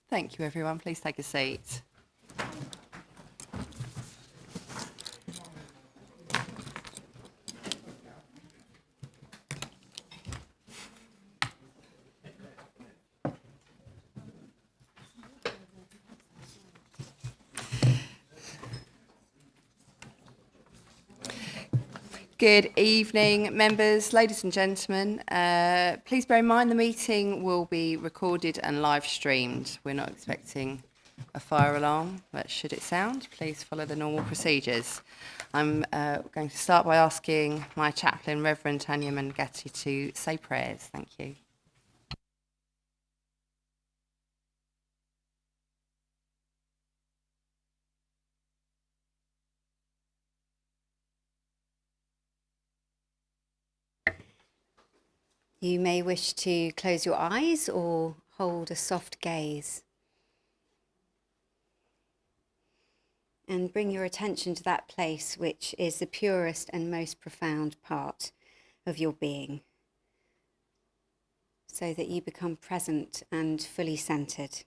Thank you, everyone. Please take a seat. Good evening, members, ladies and gentlemen. Please bear in mind the meeting will be recorded and live streamed. We're not expecting a fire alarm, but should it sound, please follow the normal procedures. I'm going to start by asking my chaplain, Reverend Tanya Mangatti, to say prayers. Thank you. You may wish to close your eyes or hold a soft gaze. And bring your attention to that place which is the purest and most profound part of your being, so that you become present and fully centered.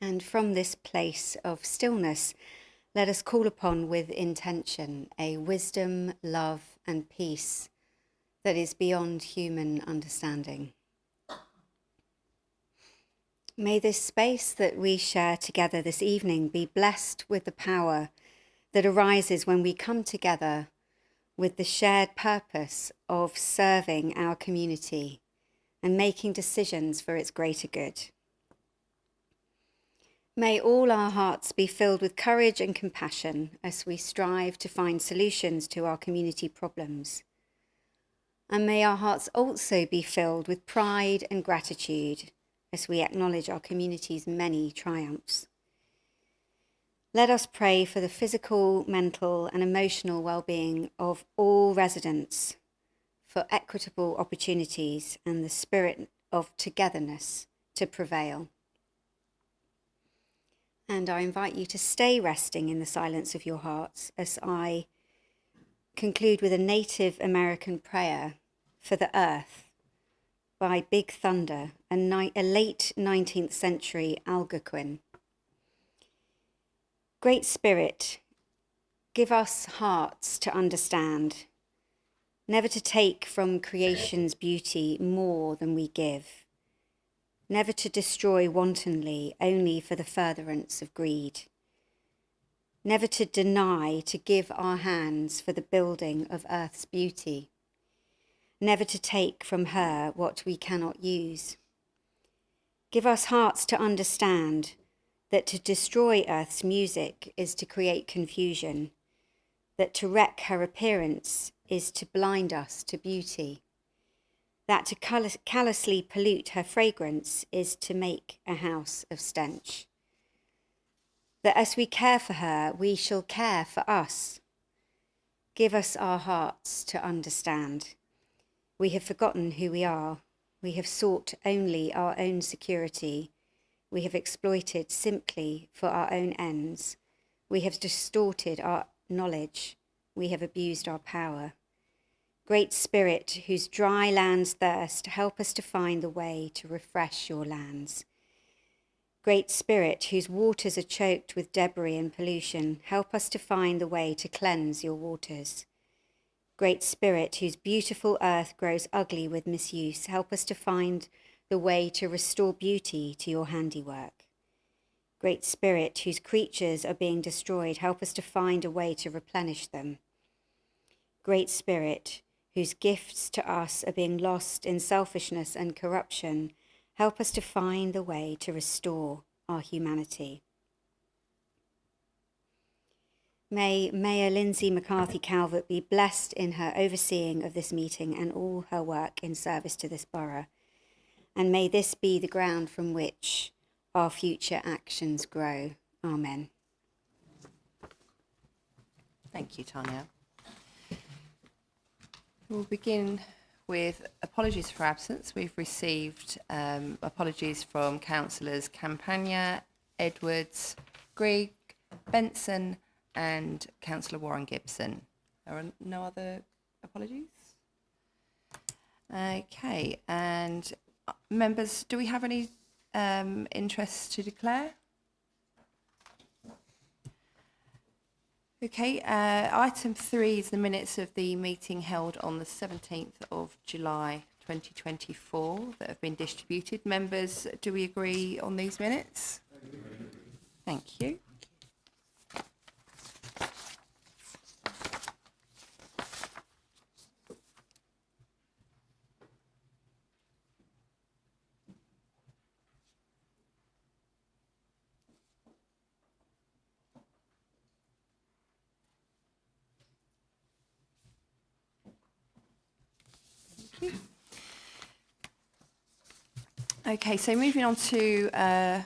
And from this place of stillness, let us call upon with intention a wisdom, love, and peace that is beyond human understanding. May this space that we share together this evening be blessed with the power that arises when we come together with the shared purpose of serving our community and making decisions for its greater good. May all our hearts be filled with courage and compassion as we strive to find solutions to our community problems. And may our hearts also be filled with pride and gratitude as we acknowledge our community's many triumphs. Let us pray for the physical, mental, and emotional well-being of all residents, for equitable opportunities and the spirit of togetherness to prevail. And I invite you to stay resting in the silence of your hearts as I conclude with a Native American prayer for the earth by Big Thunder, a late 19th century Algonquin. Great Spirit, give us hearts to understand, never to take from creation's beauty more than we give, never to destroy wantonly only for the furtherance of greed, never to deny to give our hands for the building of earth's beauty, never to take from her what we cannot use. Give us hearts to understand that to destroy earth's music is to create confusion, that to wreck her appearance is to blind us to beauty, that to callously pollute her fragrance is to make a house of stench, that as we care for her, we shall care for us. Give us our hearts to understand. We have forgotten who we are. We have sought only our own security. We have exploited simply for our own ends. We have distorted our knowledge. We have abused our power. Great Spirit, whose dry lands thirst, help us to find the way to refresh your lands. Great Spirit, whose waters are choked with debris and pollution, help us to find the way to cleanse your waters. Great Spirit, whose beautiful earth grows ugly with misuse, help us to find the way to restore beauty to your handiwork. Great Spirit, whose creatures are being destroyed, help us to find a way to replenish them. Great Spirit, whose gifts to us are being lost in selfishness and corruption, help us to find the way to restore our humanity. May Mayor Lindsay McCarthy Calvert be blessed in her overseeing of this meeting and all her work in service to this borough. And may this be the ground from which our future actions grow. Amen. Thank you, Tanya. We'll begin with apologies for absence. We've received apologies from councillors Campagna, Edwards, Grigg, Benson, and Councillor Warren Gibson. There are no other apologies? Okay, and members, do we have any interests to declare? Okay, item 3 is the minutes of the meeting held on the 17th of July 2024 that have been distributed. Members, do we agree on these minutes? Thank you. Okay, so moving on to, I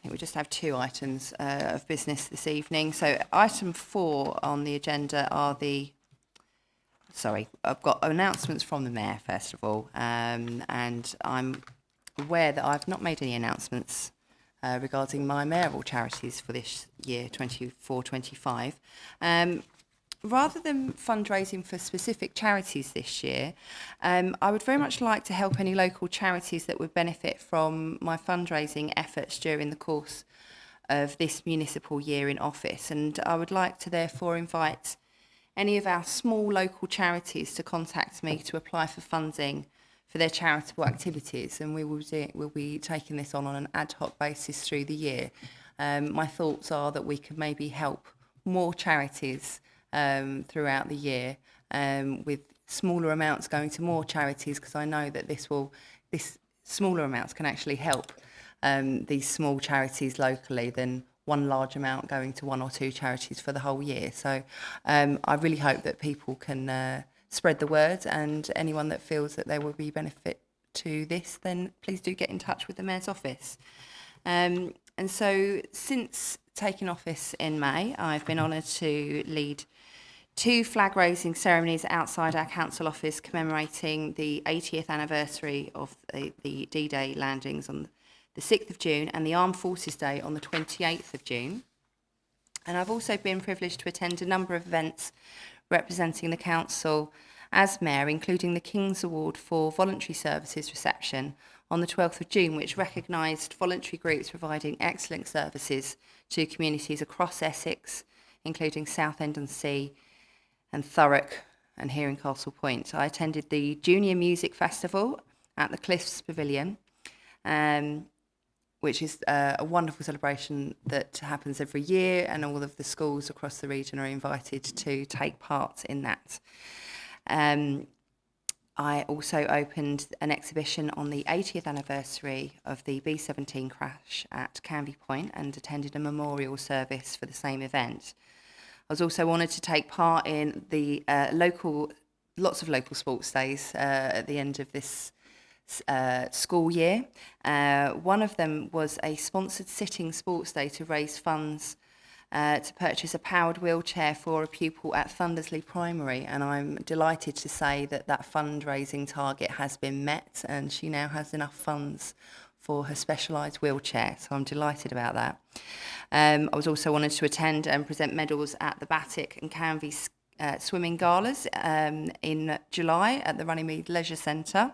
think we just have 2 items of business this evening. So item 4 on the agenda are I've got announcements from the Mayor, first of all, and I'm aware that I've not made any announcements regarding my mayoral charities for this year, 24-25. Rather than fundraising for specific charities this year, I would very much like to help any local charities that would benefit from my fundraising efforts during the course of this municipal year in office. And I would like to therefore invite any of our small local charities to contact me to apply for funding for their charitable activities, and we'll be taking this on an ad hoc basis through the year. My thoughts are that we could maybe help more charities throughout the year, with smaller amounts going to more charities, because I know that this smaller amounts can actually help these small charities locally than one large amount going to 1 or 2 charities for the whole year. So I really hope that people can spread the word, and anyone that feels that there will be benefit to this, then please do get in touch with the Mayor's office. And so since taking office in May, I've been honoured to lead 2 flag-raising ceremonies outside our council office commemorating the 80th anniversary of the D-Day landings on the 6th of June and the Armed Forces Day on the 28th of June. And I've also been privileged to attend a number of events representing the council as mayor, including the King's Award for Voluntary Services reception on the 12th of June, which recognised voluntary groups providing excellent services to communities across Essex, including Southend-on-Sea and Thurrock and here in Castle Point. I attended the Junior Music Festival at the Cliffs Pavilion, which is a wonderful celebration that happens every year, and all of the schools across the region are invited to take part in that. I also opened an exhibition on the 80th anniversary of the B-17 crash at Canvey Point and attended a memorial service for the same event. I was also honoured to take part in the lots of local sports days at the end of this school year. One of them was a sponsored sitting sports day to raise funds to purchase a powered wheelchair for a pupil at Thundersley Primary, and I'm delighted to say that that fundraising target has been met, and she now has enough funds for her specialised wheelchair, so I'm delighted about that. I was also honoured to attend and present medals at the Battick and Canvey swimming galas in July at the Runnymede Leisure Centre.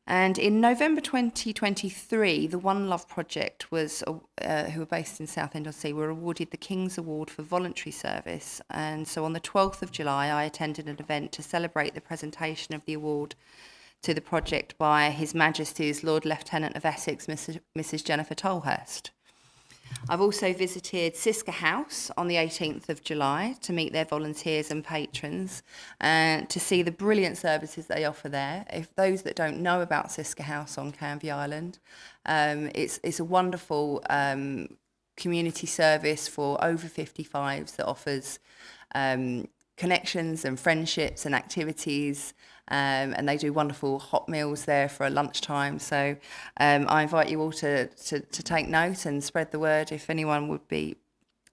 And in November 2023, the One Love Project who are based in Southend-on-Sea, were awarded the King's Award for Voluntary Service. And so on the 12th of July, I attended an event to celebrate the presentation of the award to the project by His Majesty's Lord Lieutenant of Essex, Mrs. Jennifer Tolhurst. I've also visited Siska House on the 18th of July to meet their volunteers and patrons and to see the brilliant services they offer there. If those that don't know about Siska House on Canvey Island, it's a wonderful community service for over 55s that offers connections and friendships and activities, and they do wonderful hot meals there for a lunchtime. So I invite you all to take note and spread the word if anyone would be,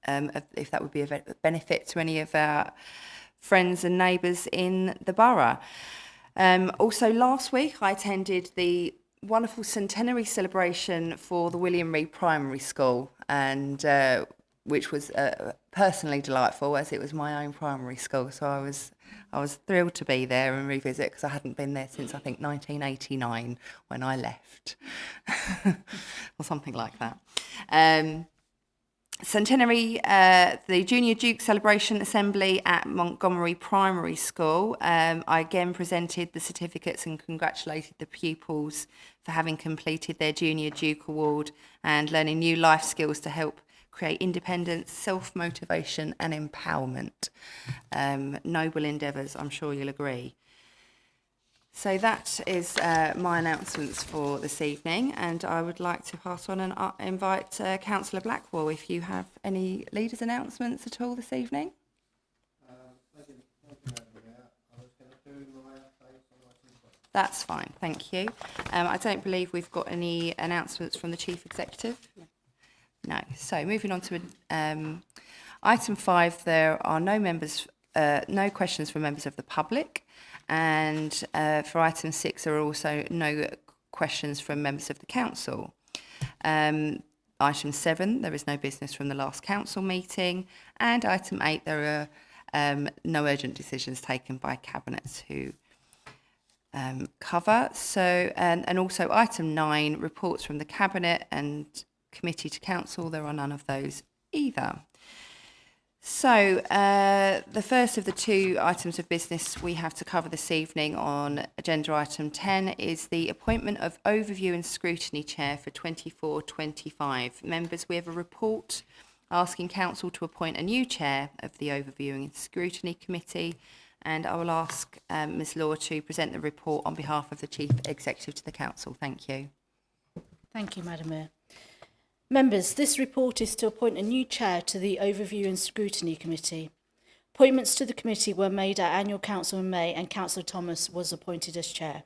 if that would be a benefit to any of our friends and neighbours in the borough. Also last week I attended the wonderful centenary celebration for the William Reid Primary School, and which was personally delightful, as it was my own primary school. So I was I was thrilled to be there and revisit because I hadn't been there since I think 1989 when I left, or something like that. Centenary, the Junior Duke Celebration Assembly at Montgomery Primary School. I again presented the certificates and congratulated the pupils for having completed their Junior Duke Award and learning new life skills to help create independence, self-motivation and empowerment. Noble endeavours, I'm sure you'll agree. So that is my announcements for this evening, and I would like to pass on and invite Councillor Blackwell if you have any leaders' announcements at all this evening. That's fine, thank you. I don't believe we've got any announcements from the Chief Executive. No. So moving on to item 5, there are no questions from members of the public, and for item 6 there are also no questions from members of the council. Item 7, there is no business from the last council meeting, and item 8, there are no urgent decisions taken by cabinet who cover. So and also item 9, reports from the cabinet and committee to council, there are none of those either. So the first of the 2 items of business we have to cover this evening on agenda item 10 is the appointment of Overview and Scrutiny Chair for 24-25. Members, we have a report asking council to appoint a new chair of the Overview and Scrutiny Committee, and I will ask Ms Law to present the report on behalf of the Chief Executive to the council. Thank you. Thank you, Madam Mayor. Members, this report is to appoint a new chair to the Overview and Scrutiny Committee. Appointments to the committee were made at annual council in May, and Councillor Thomas was appointed as chair.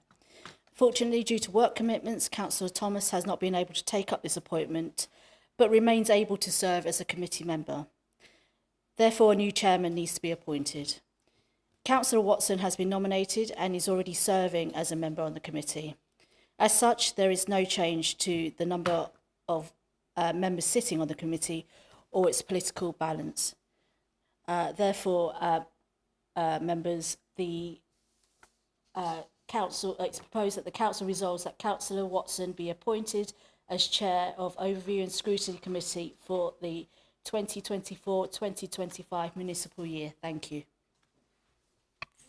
Fortunately, due to work commitments, Councillor Thomas has not been able to take up this appointment, but remains able to serve as a committee member. Therefore, a new chairman needs to be appointed. Councillor Watson has been nominated and is already serving as a member on the committee. As such, there is no change to the number of members sitting on the committee or its political balance. Therefore, members, the council, it's proposed that the council resolves that Councillor Watson be appointed as chair of Overview and Scrutiny Committee for the 2024-2025 municipal year. Thank you.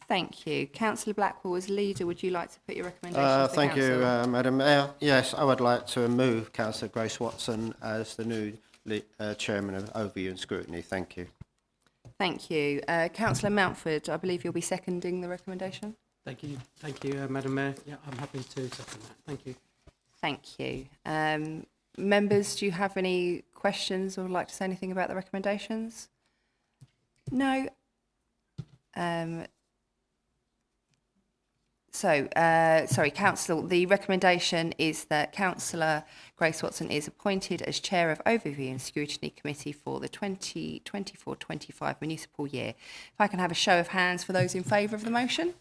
Thank you. Councillor Blackwell, as leader, would you like to put your recommendation to the Thank council? you, Madam Mayor. Yes, I would like to move Councillor Grace Watson as the new chairman of Overview and Scrutiny. Thank you. Thank you. Councillor Mountford, I believe you'll be seconding the recommendation. Thank you, Madam Mayor. Yeah, I'm happy to second that. Thank you. Thank you. Members, do you have any questions or would like to say anything about the recommendations? No. Council, the recommendation is that Councillor Grace Watson is appointed as Chair of Overview and Scrutiny Committee for the 2024-25 municipal year. If I can have a show of hands for those in favour of the motion.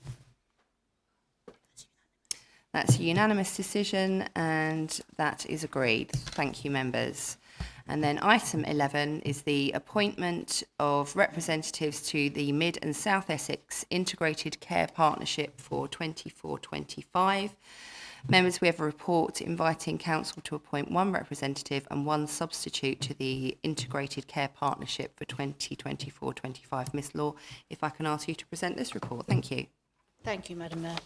That's a unanimous decision and that is agreed. Thank you, members. And then item 11 is the appointment of representatives to the Mid and South Essex Integrated Care Partnership for 24-25. Members, we have a report inviting council to appoint 1 representative and 1 substitute to the Integrated Care Partnership for 2024-25. Ms Law, if I can ask you to present this report. Thank you. Thank you, Madam Mayor.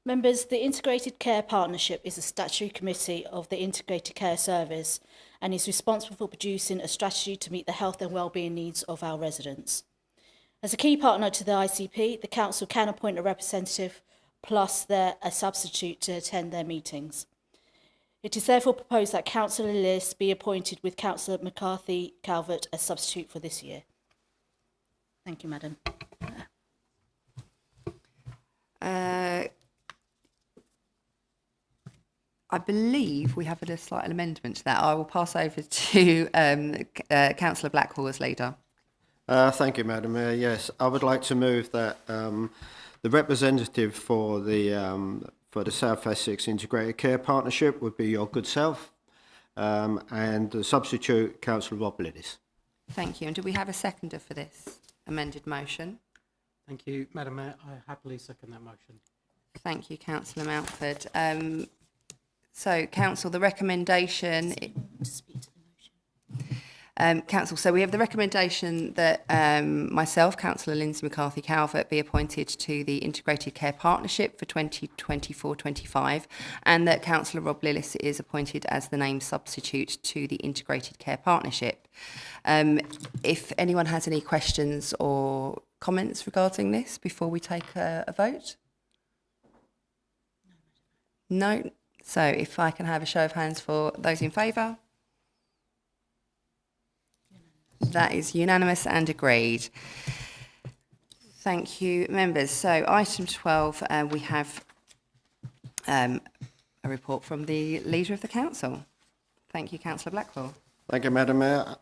Members, the Integrated Care Partnership is a statutory committee of the Integrated Care Service and is responsible for producing a strategy to meet the health and wellbeing needs of our residents. As a key partner to the ICP, the Council can appoint a representative plus a substitute to attend their meetings. It is therefore proposed that Councillor Lewis be appointed with Councillor McCarthy Calvert as substitute for this year. Thank you, Madam. I believe we have a slight amendment to that. I will pass over to Councillor Blackwell as leader. Thank you, Madam Mayor. Yes, I would like to move that the representative for the South Essex Integrated Care Partnership would be your good self, and the substitute, Councillor Rob Lidis. Thank you. And do we have a seconder for this amended motion? Thank you, Madam Mayor. I happily second that motion. Thank you, Councillor Mountford. So, Council, the recommendation... To speak to the motion. Council, so we have the recommendation that myself, Councillor Lindsay McCarthy-Calvert, be appointed to the Integrated Care Partnership for 2024-25, and that Councillor Rob Lillis is appointed as the name substitute to the Integrated Care Partnership. If anyone has any questions or comments regarding this before we take a vote? No? So if I can have a show of hands for those in favour? That is unanimous and agreed. Thank you, members. So item 12, we have a report from the Leader of the Council. Thank you, Councillor Blackwell. Thank you, Madam Mayor.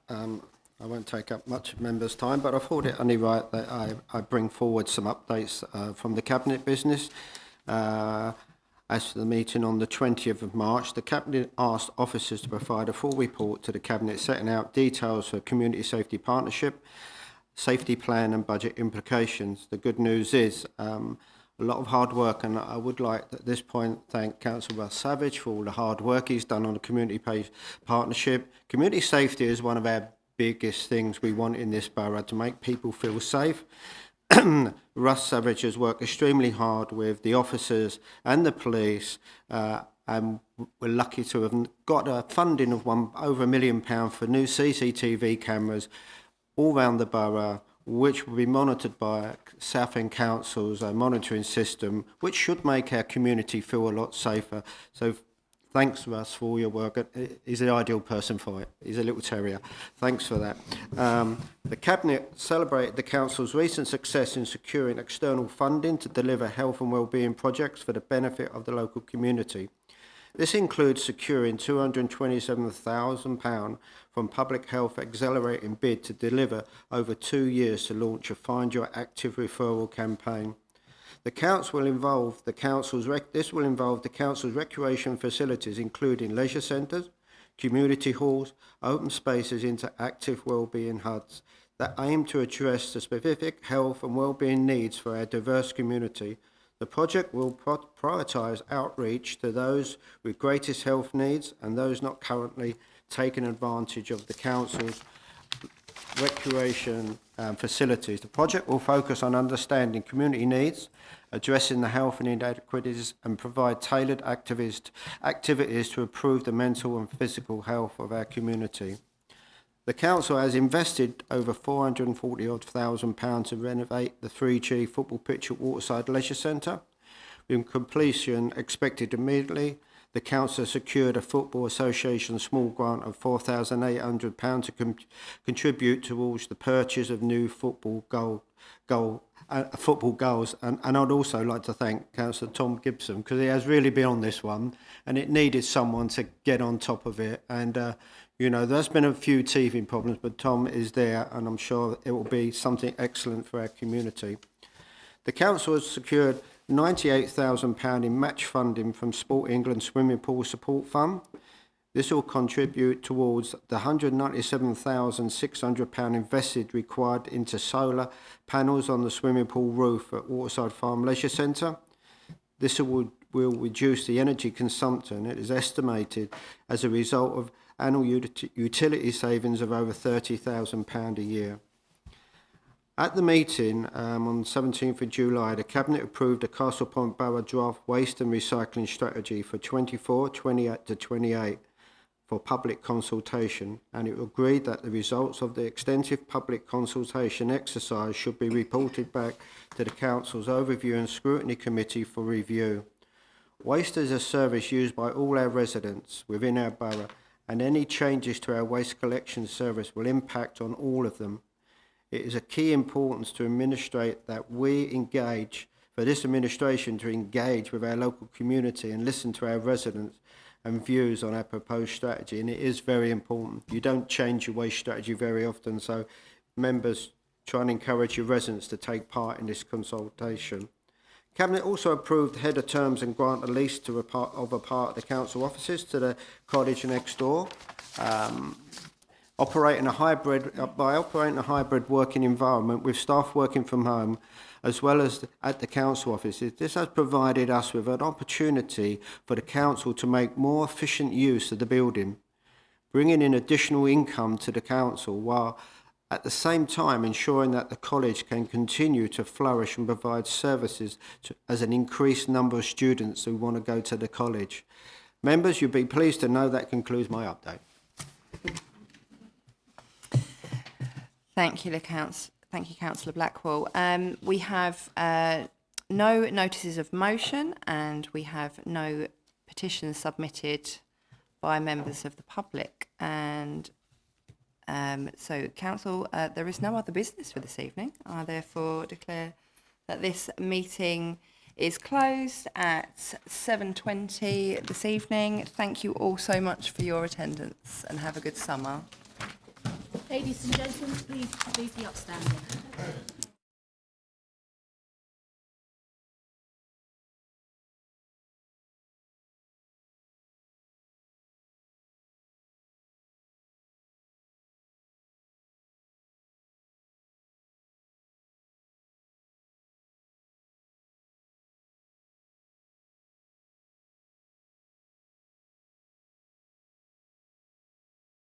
I won't take up much of members' time, but I thought it only right that I bring forward some updates from the Cabinet business. As to the meeting on the 20th of March, the Cabinet asked officers to provide a full report to the Cabinet setting out details for Community Safety Partnership, safety plan and budget implications. The good news is a lot of hard work, and I would like at this point thank Councillor Russ Savage for all the hard work he's done on the Community Partnership. Community safety is one of our biggest things we want in this borough, to make people feel safe. Russ Savage has worked extremely hard with the officers and the police, and we're lucky to have got a funding of over £1 million for new CCTV cameras all around the borough, which will be monitored by Southend Council's monitoring system, which should make our community feel a lot safer. So thanks, Russ, for all your work. He's the ideal person for it. He's a little terrier. Thanks for that. The Cabinet celebrated the Council's recent success in securing external funding to deliver health and wellbeing projects for the benefit of the local community. This includes securing £227,000 from Public Health Accelerating Bid to deliver over 2 years to launch a Find Your Active referral campaign. The council will involve the council's recreation facilities, including leisure centres, community halls, open spaces into active wellbeing hubs that aim to address the specific health and wellbeing needs for our diverse community. The project will prioritise outreach to those with greatest health needs and those not currently taking advantage of the council's recreation facilities. The project will focus on understanding community needs, addressing the health and inequities, and provide tailored activities to improve the mental and physical health of our community. The council has invested over £440,000 to renovate the 3G football pitch at Waterside Leisure Centre. With completion expected immediately, the council secured a Football Association small grant of £4,800 to contribute towards the purchase of new football goals. And I'd also like to thank Councillor Tom Gibson, because he has really been on this one, and it needed someone to get on top of it. And you know, there's been a few teething problems, but Tom is there, and I'm sure it will be something excellent for our community. The council has secured £98,000 in match funding from Sport England Swimming Pool Support Fund. This will contribute towards the £197,600 invested required into solar panels on the swimming pool roof at Waterside Farm Leisure Centre. This will reduce the energy consumption. It is estimated as a result of annual utility savings of over £30,000 a year. At the meeting on 17th of July, the Cabinet approved the Castle Point Borough Draft Waste and Recycling Strategy for 24-28 to 28 for public consultation, and it agreed that the results of the extensive public consultation exercise should be reported back to the Council's Overview and Scrutiny Committee for review. Waste is a service used by all our residents within our borough, and any changes to our waste collection service will impact on all of them. It is a key importance to administrate that we engage, for this administration to engage with our local community and listen to our residents and views on our proposed strategy, and it is very important. You don't change your waste strategy very often, so members try and encourage your residents to take part in this consultation. Cabinet also approved head of terms and grant a lease to a part of the council offices to the cottage next door. Operating a hybrid working environment with staff working from home as well as at the council offices. This has provided us with an opportunity for the council to make more efficient use of the building, bringing in additional income to the council while at the same time ensuring that the college can continue to flourish and provide services as an increased number of students who want to go to the college. Members, you'll be pleased to know that concludes my update. Thank you, Councillor Blackwell. We have no notices of motion and we have no petitions submitted by members of the public. And so, Council, there is no other business for this evening. I therefore declare that this meeting is closed at 7:20 this evening. Thank you all so much for your attendance and have a good summer. Ladies and gentlemen, please be upstanding.